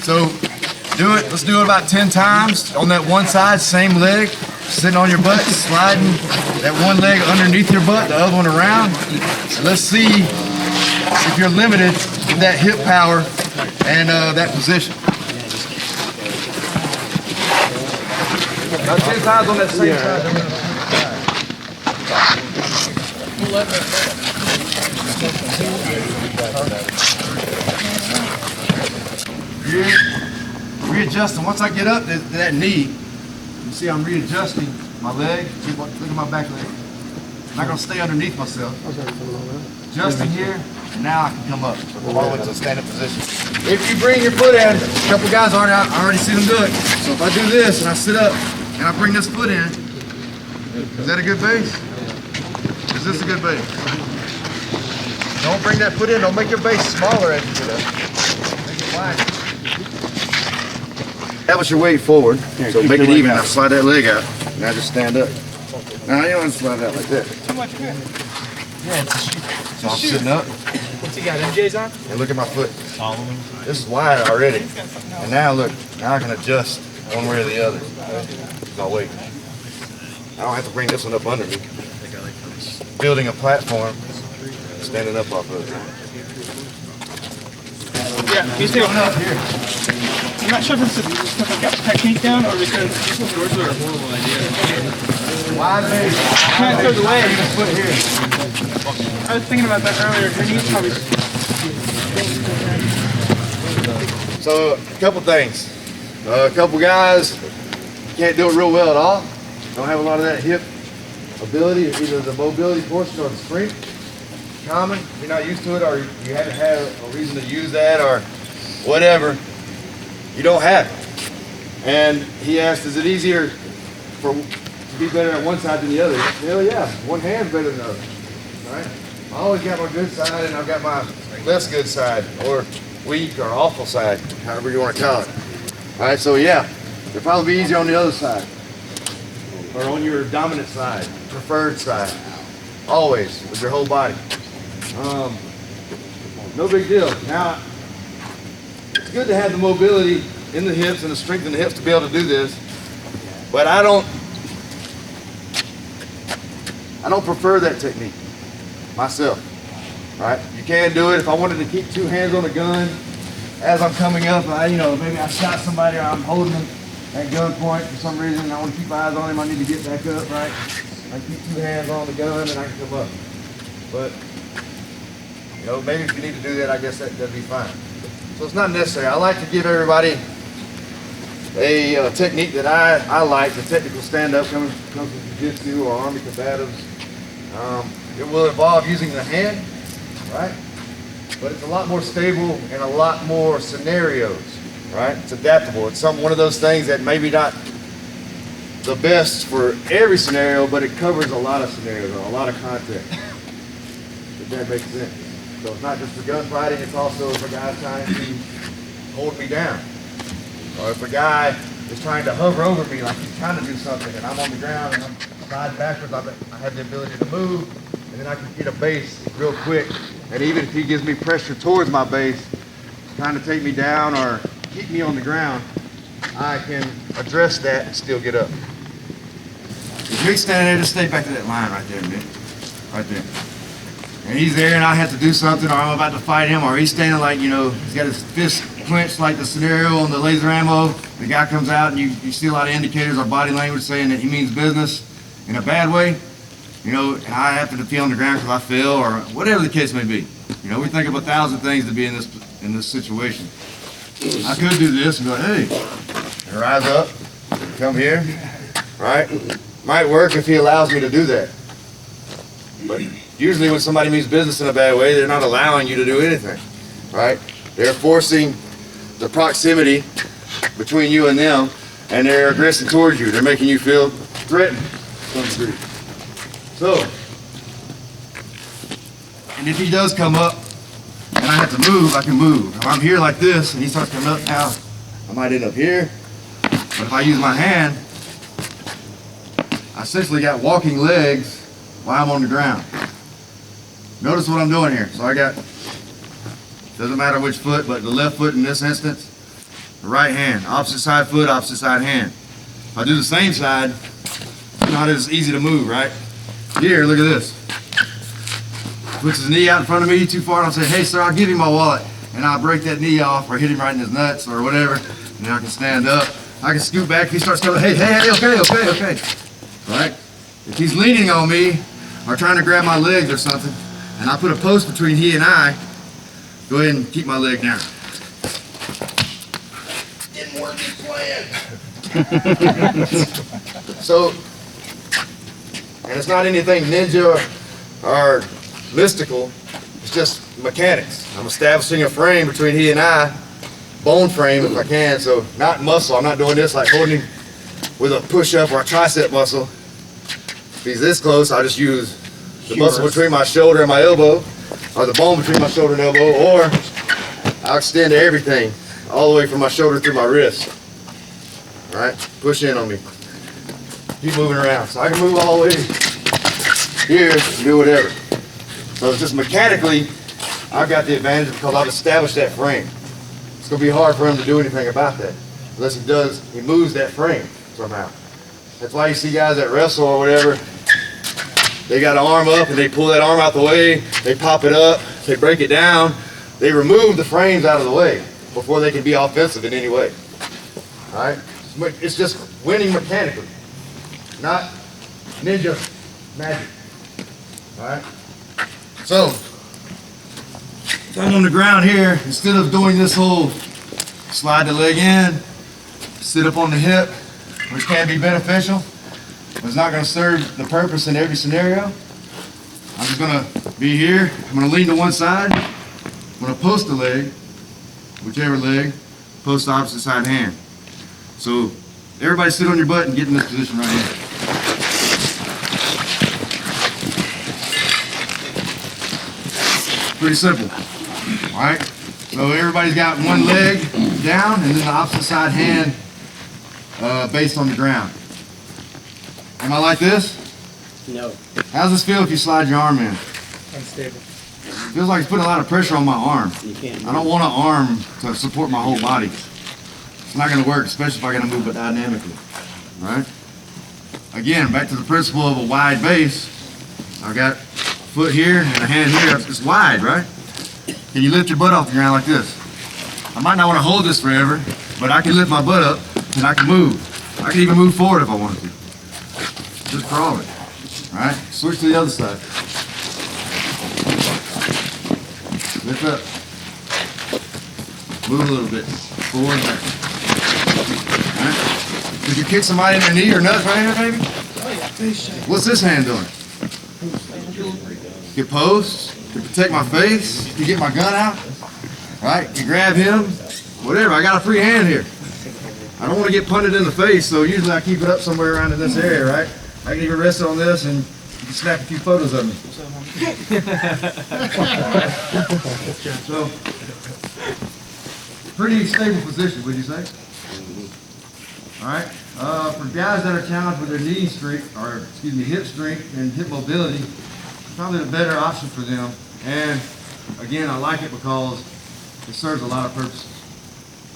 So let's do it about 10 times on that one side, same leg, sitting on your butt, sliding that one leg underneath your butt, the other one around. And let's see if you're limited in that hip power and that position. About 10 times on that same side. Readjusting. Once I get up to that knee, you see I'm readjusting my leg. Look at my back leg. I'm not going to stay underneath myself. Adjusting here, and now I can come up all the way to a standing position. If you bring your foot in, a couple guys I already see them do it. So if I do this and I sit up and I bring this foot in, is that a good base? Is this a good base? Don't bring that foot in. Don't make your base smaller as you get up. Make it wider. Establish your weight forward, so make it even. Now slide that leg out. Now just stand up. Now you don't want to slide it out like that. Too much grip. So I'm sitting up. What's he got, MJ's on? And look at my foot. This is wide already. And now look, now I can adjust one way or the other. No, wait. I don't have to bring this one up under me. Building a platform, standing up off of it. Yeah, he's doing up here. I'm not sure if it's because I've got technique down or because yours are a horrible idea. Wide base. Can't throw the leg. Foot here. I was thinking about that earlier. Your knees probably. So a couple things. A couple guys can't do it real well at all. Don't have a lot of that hip ability, either the mobility portion or the strength. Common, if you're not used to it, or you haven't had a reason to use that, or whatever, you don't have it. And he asked, is it easier to be better at one side than the other? Hell yeah, one hand's better than the other. All right? I always got my good side and I've got my less good side, or weak or awful side, however you want to call it. All right, so yeah, it'll probably be easier on the other side, or on your dominant side, preferred side, always with your whole body. No big deal. Now, it's good to have the mobility in the hips and the strength in the hips to be able to do this, but I don't prefer that technique myself. All right, you can do it. If I wanted to keep two hands on the gun as I'm coming up, maybe I shot somebody or I'm holding them at gunpoint for some reason. I want to keep eyes on him. I need to get back up, right? I keep two hands on the gun and I can come up. But maybe if you need to do that, I guess that'd be fine. So it's not necessary. I like to give everybody a technique that I like, the technical stand-up comes from jiu-jitsu or Army combatives. It will involve using the hand, right? But it's a lot more stable in a lot more scenarios, right? It's adaptable. It's one of those things that maybe not the best for every scenario, but it covers a lot of scenarios, a lot of content. If that makes sense. So it's not just for gunfighting, it's also for guys trying to hold me down. Or if a guy is trying to hover over me like he's trying to do something and I'm on the ground and I'm sliding backwards, I have the ability to move and then I can get a base real quick. And even if he gives me pressure towards my base, trying to take me down or keep me on the ground, I can address that and still get up. If Mick's standing there, just stay back to that line right there, Mick. Right there. And he's there and I have to do something, or I'm about to fight him, or he's standing like, you know, he's got his fist clenched like the scenario on the laser ammo. The guy comes out and you see a lot of indicators or body language saying that he means business in a bad way. You know, I happen to be on the ground because I fell, or whatever the case may be. You know, we think of 1,000 things to be in this situation. I could do this and go, hey, and rise up, come here, right? Might work if he allows me to do that. But usually when somebody means business in a bad way, they're not allowing you to do anything, right? They're forcing the proximity between you and them, and they're aggressing towards you. They're making you feel threatened to some degree. So, and if he does come up and I have to move, I can move. If I'm here like this and he starts coming up now, I might end up here. But if I use my hand, I essentially got walking legs while I'm on the ground. Notice what I'm doing here. So I got, doesn't matter which foot, but the left foot in this instance, the right hand, opposite side foot, opposite side hand. If I do the same side, it's not as easy to move, right? Here, look at this. Puts his knee out in front of me too far, and I'll say, hey sir, I'll give you my wallet. And I'll break that knee off or hit him right in his nuts or whatever. And then I can stand up. I can scoot back. If he starts coming, hey, okay. Right? If he's leaning on me or trying to grab my legs or something, and I put a post between he and I, go ahead and keep my leg down. Didn't work as planned. So, and it's not anything ninja or mystical, it's just mechanics. I'm establishing a frame between he and I, bone frame if I can, so not muscle. I'm not doing this like holding him with a push-up or a tricep muscle. If he's this close, I'll just use the muscle between my shoulder and my elbow, or the bone between my shoulder and elbow, or I'll extend everything all the way from my shoulder through my wrist. All right, push in on me. Keep moving around. So I can move all the way here and do whatever. So it's just mechanically, I've got the advantage because I've established that frame. It's gonna be hard for him to do anything about that. Unless he moves that frame somehow. That's why you see guys that wrestle or whatever, they got an arm up and they pull that arm out the way, they pop it up, they break it down, they remove the frames out of the way before they can be offensive in any way. All right? It's just winning mechanically, not ninja magic. All right? So, if I'm on the ground here, instead of doing this whole slide the leg in, sit up on the hip, which can be beneficial, but it's not going to serve the purpose in every scenario. I'm just going to be here. I'm going to lean to one side. I'm going to post the leg, whichever leg, post the opposite side hand. So everybody sit on your butt and get in this position right here. Pretty simple. All right. So everybody's got one leg down and then the opposite side hand based on the ground. Am I like this? No. How's this feel if you slide your arm in? Unstable. Feels like it's putting a lot of pressure on my arm. You can't. I don't want an arm to support my whole body. It's not going to work, especially if I got to move it dynamically. All right? Again, back to the principle of a wide base. I've got a foot here and a hand here. It's wide, right? Can you lift your butt off the ground like this? I might not want to hold this forever, but I can lift my butt up and I can move. I can even move forward if I wanted to. Just crawl it. All right? Switch to the other side. Lift up. Move a little bit. Forward and back. All right? Did you kick somebody in their knee or nuts right here, baby? What's this hand doing? Get posts. To protect my face. To get my gun out. Right? You grab him. Whatever. I got a free hand here. I don't want to get punted in the face, so usually I keep it up somewhere around in this area, right? I can even rest on this and you can snap a few photos of me. So, pretty stable position, would you say? All right. For guys that are challenged with their knee strength, or excuse me, hip strength and hip mobility, probably a better option for them. And again, I like it because it serves a lot of purposes.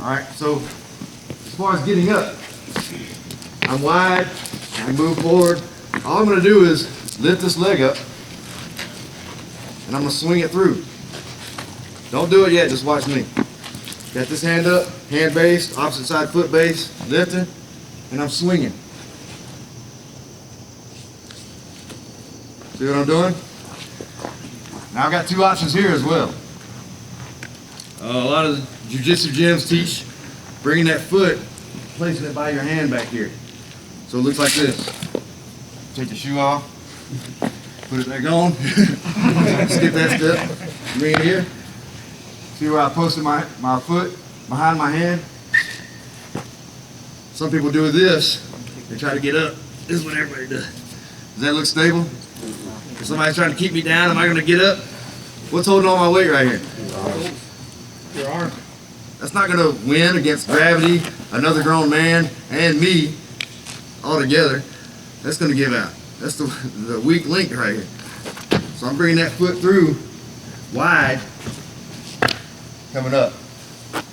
All right. So, far as getting up, I'm wide, I move forward. All I'm gonna do is lift this leg up and I'm gonna swing it through. Don't do it yet, just watch me. Got this hand up, hand base, opposite side foot base, lifting, and I'm swinging. See what I'm doing? Now I've got two options here as well. A lot of the jiu-jitsu gyms teach bringing that foot, placing it by your hand back here. So it looks like this. Take the shoe off, put it back on, skip that step, bring it here. See where I posted my foot behind my hand? Some people do this, they try to get up. This is what everybody does. Does that look stable? If somebody's trying to keep me down, am I gonna get up? What's holding all my weight right here? Your arm. That's not gonna win against gravity, another grown man, and me all together. That's gonna give out. That's the weak link right here. So I'm bringing that foot through, wide, coming up.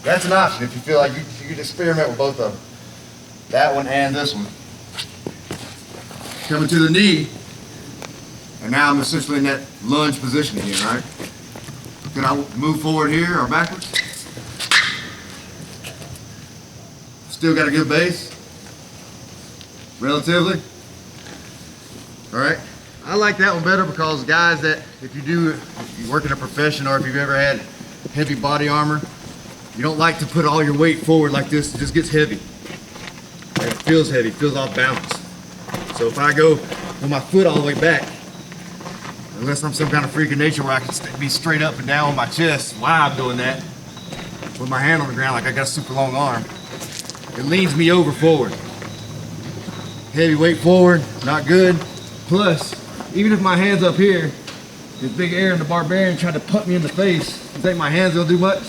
That's an option if you feel like you could experiment with both of them. That one and this one. Coming to the knee, and now I'm essentially in that lunge position again, right? Can I move forward here or backwards? Still got a good base, relatively. All right, I like that one better because guys that, if you work in a profession or if you've ever had heavy body armor, you don't like to put all your weight forward like this, it just gets heavy. It feels heavy, it feels off balance. So if I go with my foot all the way back, unless I'm some kind of freak of nature where I can be straight up and down on my chest while I'm doing that, with my hand on the ground like I got a super long arm, it leans me over forward. Heavy weight forward, not good. Plus, even if my hand's up here, this big Aaron the Barbarian tried to put me in the face, you think my hands will do much?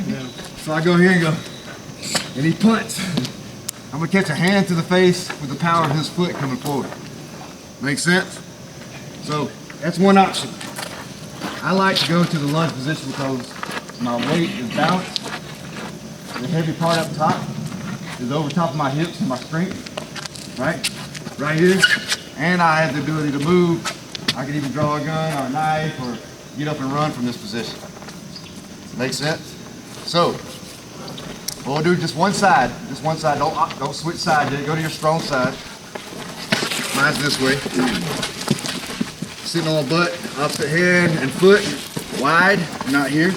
No. So I go here and go, and he punts. I'm gonna catch a hand to the face with the power of his foot coming forward. Make sense? So that's one option. I like to go to the lunge position because my weight is balanced. The heavy part up top is over top of my hips and my strength, right? Right here. And I have the ability to move. I can even draw a gun or a knife or get up and run from this position. Make sense? So, we'll do just one side. Just one side. Don't switch sides yet. Go to your strong side. Mine's this way. Sitting on my butt, opposite hand and foot, wide, not here.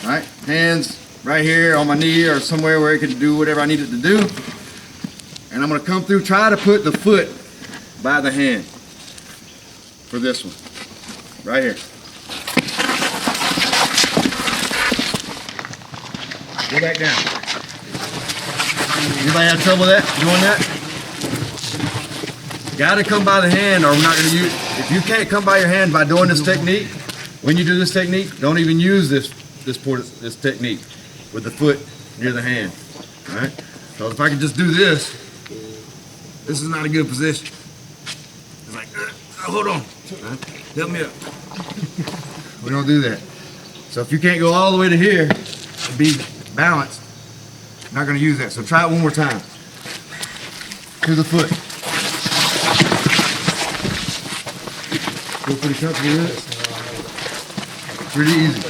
All right, hands right here on my knee or somewhere where it can do whatever I need it to do. And I'm gonna come through, try to put the foot by the hand for this one, right here. Go back down. Anybody have trouble with that, doing that? Gotta come by the hand or we're not gonna use, if you can't come by your hand by doing this technique, when you do this technique, don't even use this technique with the foot near the hand, all right? So if I can just do this is not a good position. It's like, hold on, help me up. We don't do that. So if you can't go all the way to here and be balanced, I'm not gonna use that. So try it one more time. To the foot. Feel pretty comfortable with it? Pretty easy.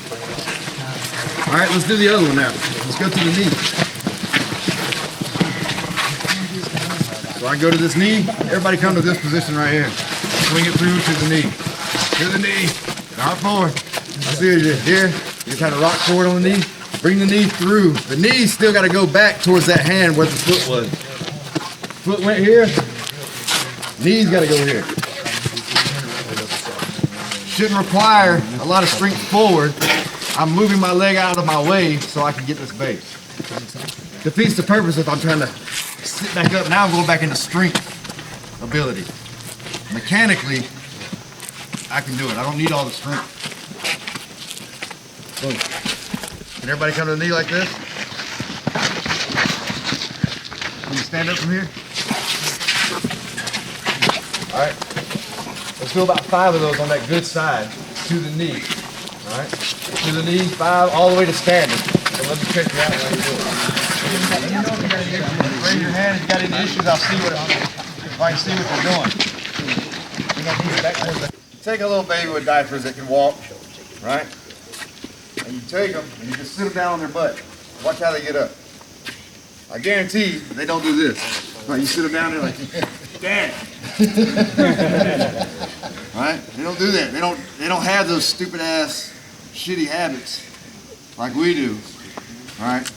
All right, let's do the other one now. Let's go to the knee. So I go to this knee. Everybody come to this position right here. Swing it through to the knee. To the knee. Not forward. I see what you did. Here, you just kind of rock forward on the knee. Bring the knee through. The knee's still got to go back towards that hand where the foot was. Foot went here. Knee's got to go here. Shouldn't require a lot of strength forward. I'm moving my leg out of my way so I can get this base. Defeats the purpose if I'm trying to sit back up. Now I'm going back into strength ability. Mechanically, I can do it. I don't need all the strength. Boom. Can everybody come to the knee like this? Can you stand up from here? All right. Let's do about 5 of those on that good side to the knee. All right. To the knee, 5 all the way to standing. So let me check you out while you do it. Raise your hand if you got any issues. I'll see if I can see what they're doing. Take a little baby with diapers that can walk, right? And you take them and you just sit them down on their butt. Watch how they get up. I guarantee they don't do this. Right? You sit them down there like, Dad. Right? They don't do that. They don't have those stupid ass shitty habits like we do. Right?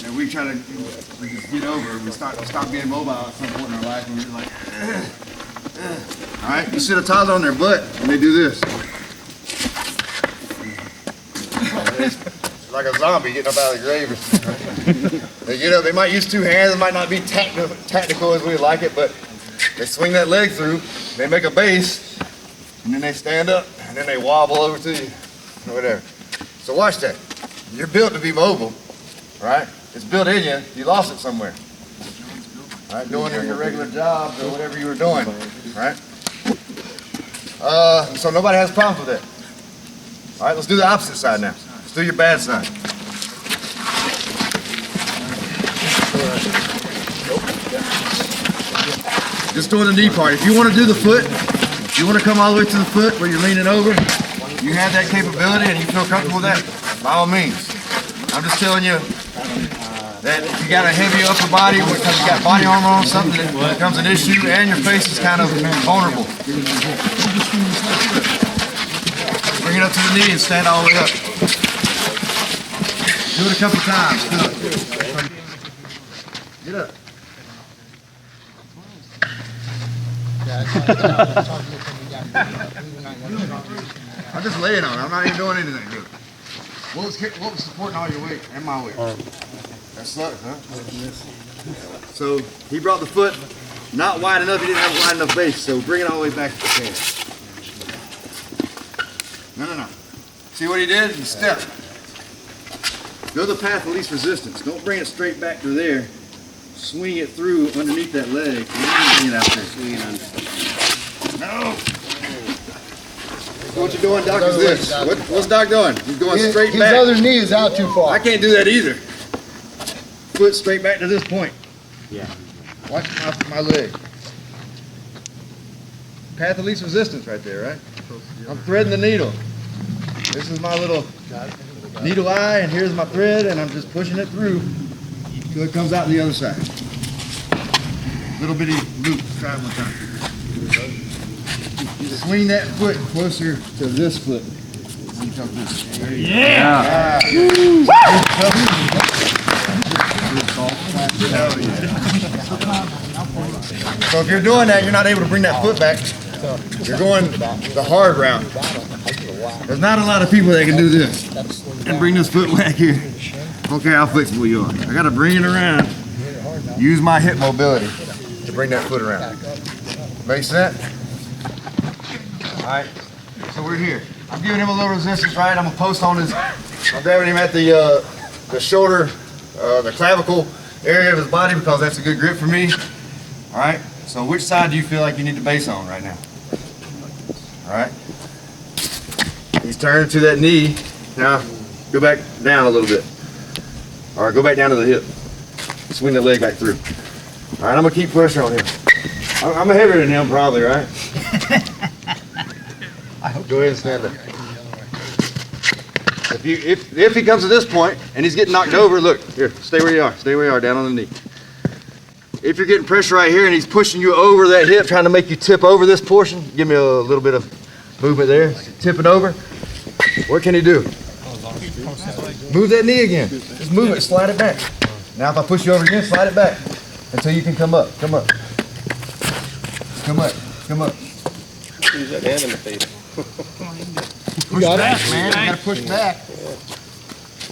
And we try to just get over. We stop being mobile at some point in our life, and we're like, all right. You sit a toddler on their butt, and they do this. Like a zombie getting up out of the grave. They get up. They might use two hands. It might not be tactical as we like it, but they swing that leg through. They make a base, and then they stand up, and then they wobble over to you, or whatever. So watch that. You're built to be mobile, right? It's built in you. You lost it somewhere. Right? Doing your regular job or whatever you were doing, right? So nobody has problems with that. All right, let's do the opposite side now. Let's do your bad side. Just doing the knee part. If you want to do the foot, if you want to come all the way to the foot where you're leaning over, you have that capability and you feel comfortable with that, by all means. I'm just telling you that if you got a heavy upper body because you got body armor on, something that becomes an issue and your face is kind of vulnerable. Bring it up to the knee and stand all the way up. Do it a couple times. Get up. I'm just laying on it. I'm not even doing anything good. What was supporting all your weight and my weight? That sucks, huh? So he brought the foot not wide enough. He didn't have a wide enough base. So bring it all the way back to the can. No. See what he did? He stepped. Go the path of least resistance. Don't bring it straight back to there. Swing it through underneath that leg. Bring it out there. Swing it under. No. So what you're doing, Doc, is this. What's Doc doing? He's going straight back. His other knee is out too far. I can't do that either. Foot straight back to this point. Yeah. Watch my leg. Path of least resistance right there, right? I'm threading the needle. This is my little needle eye, and here's my thread, and I'm just pushing it through till it comes out the other side. Little bitty loop. Try it one time. Swing that foot closer to this foot. Yeah! So if you're doing that, you're not able to bring that foot back. You're going the hard route. There's not a lot of people that can do this and bring this foot back here. I don't care how flexible you are. I got to bring it around. Use my hip mobility to bring that foot around. Make sense? All right. So we're here. I'm giving him a little resistance, right? I'm gonna post on his. I'm grabbing him at the shoulder, the clavicle area of his body because that's a good grip for me. All right. So which side do you feel like you need the base on right now? All right. He's turning to that knee. Now go back down a little bit. All right. Go back down to the hip. Swing the leg back through. All right. I'm gonna keep pressure on him. I'm heavier than him probably, right? Go ahead and stand up. If he comes to this point and he's getting knocked over, look, here, stay where you are. Stay where you are, down on the knee. If you're getting pressure right here and he's pushing you over that hip, trying to make you tip over this portion, give me a little bit of movement there. Tip it over. What can he do? Move that knee again. Just move it, slide it back. Now if I push you over again, slide it back until you can come up. Come up. Come up. Come up. Use that hand in the face. Push back, man. You gotta push back.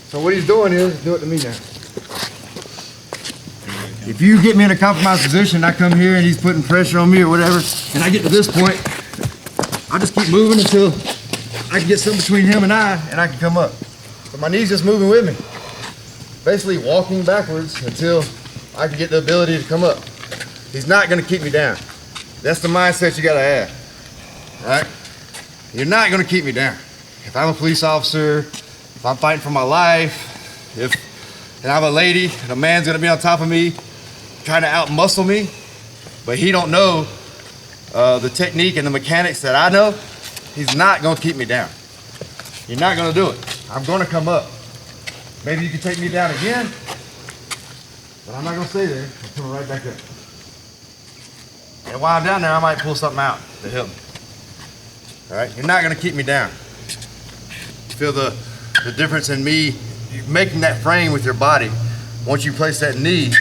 So what he's doing is, do it to me now. If you get me in a compromised position, I come here and he's putting pressure on me or whatever, and I get to this point, I just keep moving until I can get something between him and I can come up. But my knee's just moving with me. Basically walking backwards until I can get the ability to come up. He's not gonna keep me down. That's the mindset you gotta have, right? You're not gonna keep me down. If I'm a police officer, if I'm fighting for my life, if and I'm a lady, and a man's gonna be on top of me, trying to out-muscle me, but he don't know the technique and the mechanics that I know, he's not gonna keep me down. You're not gonna do it. I'm gonna come up. Maybe you can take me down again, but I'm not gonna stay there. I'm coming right back up. And while I'm down there, I might pull something out to help me. All right, you're not gonna keep me down. Feel the difference in me making that frame with your body. Once you place that knee,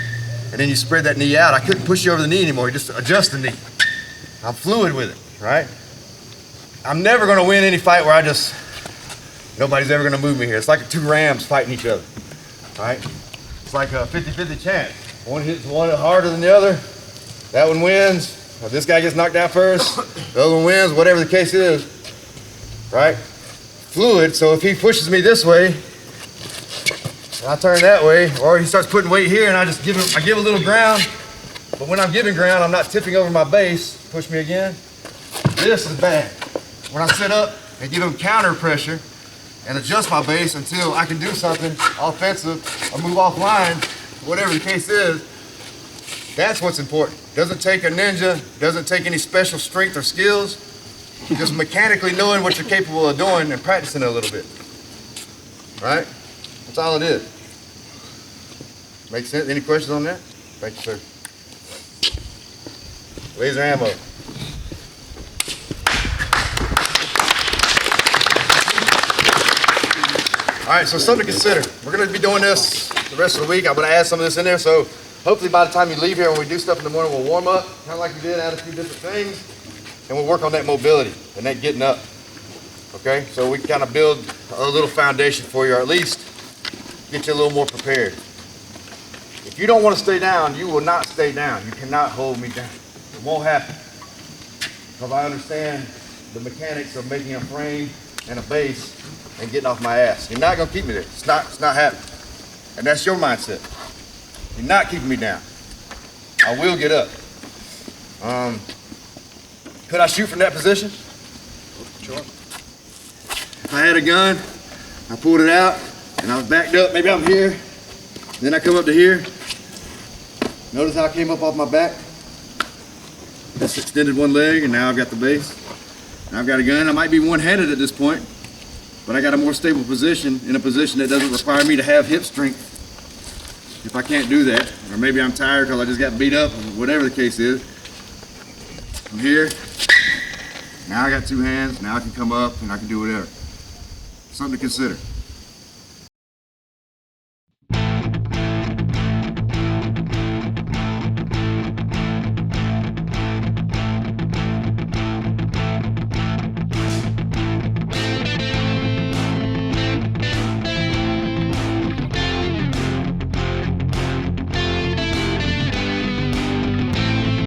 and then you spread that knee out, I couldn't push you over the knee anymore, you just adjust the knee. I'm fluid with it, right? I'm never gonna win any fight where nobody's ever gonna move me here. It's like two rams fighting each other, right? It's like a 50-50 chance. One hits one harder than the other, that one wins. This guy gets knocked out first, the other one wins, whatever the case is, right? Fluid, so if he pushes me this way, and I turn that way, or he starts putting weight here and I give a little ground, but when I'm giving ground, I'm not tipping over my base. Push me again. This is bad. When I sit up and give him counter pressure and adjust my base until I can do something offensive or move offline, whatever the case is, that's what's important. Doesn't take a ninja, doesn't take any special strength or skills, just mechanically knowing what you're capable of doing and practicing it a little bit, right? That's all it is. Make sense? Any questions on that? Thank you, sir. Laser ammo. All right, so something to consider. We're gonna be doing this the rest of the week. I'm gonna add some of this in there, so hopefully by the time you leave here, when we do stuff in the morning, we'll warm up, kind of like we did, add a few different things, and we'll work on that mobility and that getting up. Okay, so we kind of build a little foundation for you, or at least get you a little more prepared. If you don't want to stay down, you will not stay down. You cannot hold me down. It won't happen. Because I understand the mechanics of making a frame and a base and getting off my ass. You're not going to keep me there. It's not happening. And that's your mindset. You're not keeping me down. I will get up. Could I shoot from that position? Sure. If I had a gun, I pulled it out, and I was backed up. Maybe I'm here. Then I come up to here. Notice how I came up off my back? Just extended one leg, and now I've got the base. Now I've got a gun. I might be one-handed at this point, but I got a more stable position, in a position that doesn't require me to have hip strength if I can't do that. Or maybe I'm tired because I just got beat up, or whatever the case is. I'm here. Now I got two hands. Now I can come up and I can do whatever. Something to consider.